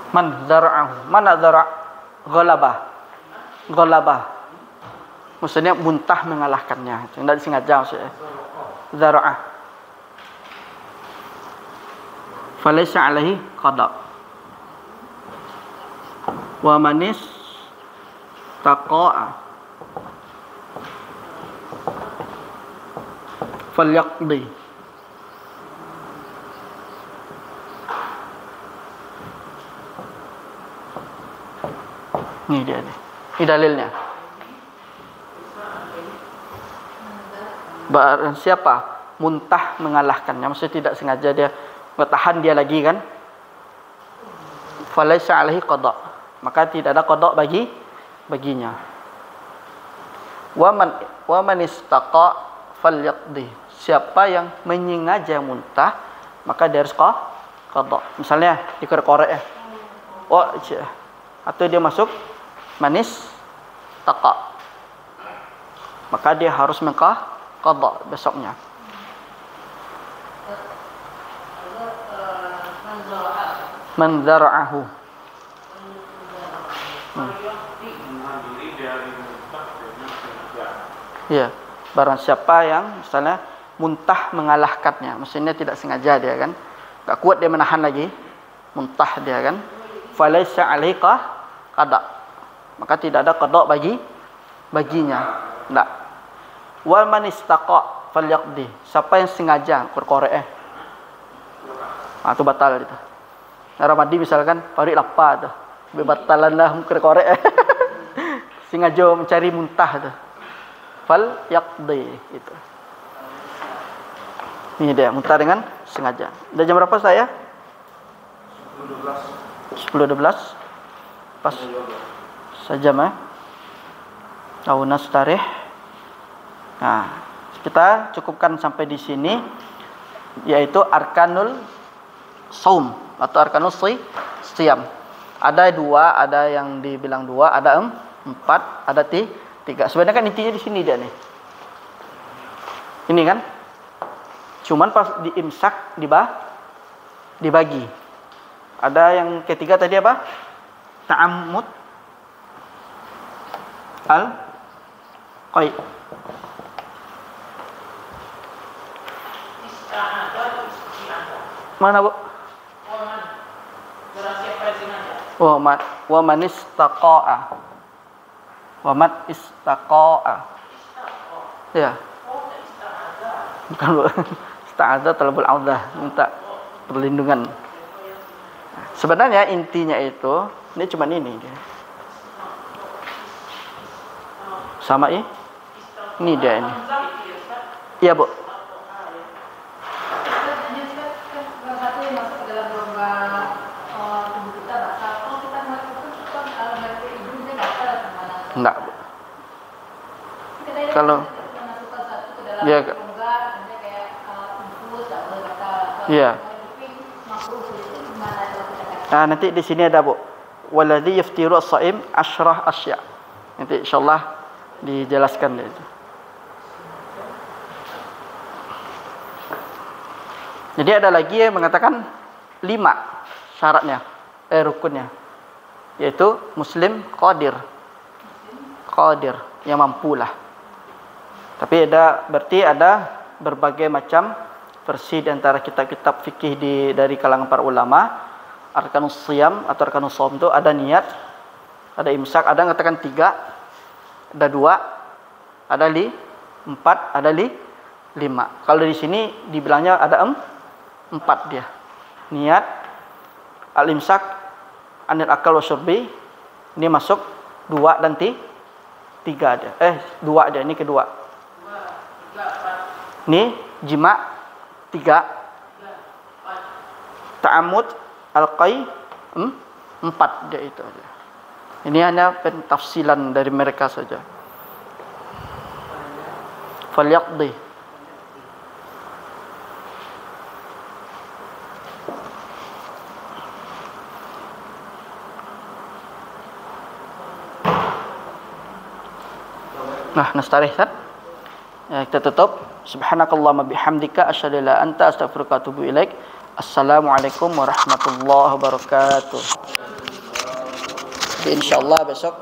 Man zara'ahu. Mana zara' ghalabah. Maksudnya muntah mengalahkannya. Tidak disengaja maksudnya. Zara'ah. Falaysa alaihi qada. Wa manis taqa'a falyaqdi. Ini dia nih. Ini dalilnya. Barang siapa muntah mengalahkannya, maksudnya tidak sengaja dia bertahan dia lagi kan? Falaysa alaihi qada. Maka tidak ada qada baginya. Wa man istaqa falyaqdi. Siapa yang menyengaja muntah, maka dia harus qada. Misalnya dikorek-korek ya. Oh, atau dia masuk manis taqa, maka dia harus qada besoknya. Man zara'ahu. Ya, barang siapa yang misalnya muntah mengalahkannya, maksudnya tidak sengaja dia kan, enggak kuat dia menahan lagi, muntah dia kan, falaysa alaihi qada. Maka tidak ada qada baginya. Enggak. Wa man istaqa falyaqdi. Siapa yang sengaja korek itu batal itu. Ramadi misalkan parik lapar tu. Bebatalanlah korek sengaja mencari muntah tu. Falyaqdi itu. Ini dia muntah dengan sengaja. Dah jam berapa saya? 10.12. Pas saja Tahunas tarikh. Nah, kita cukupkan sampai di sini, yaitu arkanul saum atau arkanul siyam. Ada dua, ada yang dibilang dua, ada empat, ada 3. Sebenarnya kan intinya di sini dia nih. Ini kan. Cuman pas diimsak dibagi. Ada yang ketiga tadi apa? Ta'ammud al-qai. Mana, Bu? Wa man istaqa'a. Wa man istaqa'a. Ya. Bukan, Bu. Ista'adha talabul audah, minta perlindungan. Sebenarnya intinya itu, ini cuma ini dia. Sama ini dia ini. Iya, Bu. Enggak, Bu. Kalau dia ya. Nah, nanti di sini ada, Bu. Waladzi yaftiru as-shaim asyrah asya. Nanti insyaallah dijelaskan itu. Jadi ada lagi yang mengatakan 5 syaratnya, rukunnya. Yaitu muslim qadir. Qadir, yang mampulah. Tapi berarti ada berbagai macam versi di antara kitab-kitab fikih dari kalangan para ulama. Arkanus siyam atau arkanus shaum itu ada niat, ada imsak, ada yang katakan 3, ada 2, ada 4, ada 5. Kalau di sini dibilangnya ada 4 dia. Niat, al-imsak, anil akal wa syurbi, ini masuk 2 dan 3 aja. 2 aja, ini kedua. Ini jima 3. Ta'ammud al-qai 4 dia itu aja. Ini hanya pentafsilan dari mereka saja. Falyaqdi. Nah, nastarih kan? Ya, kita tutup. Subhanakallahumma bihamdika asyhadu an la ilaha illa anta astaghfiruka wa atubu ilaik. Assalamualaikum warahmatullahi wabarakatuh. Insyaallah besok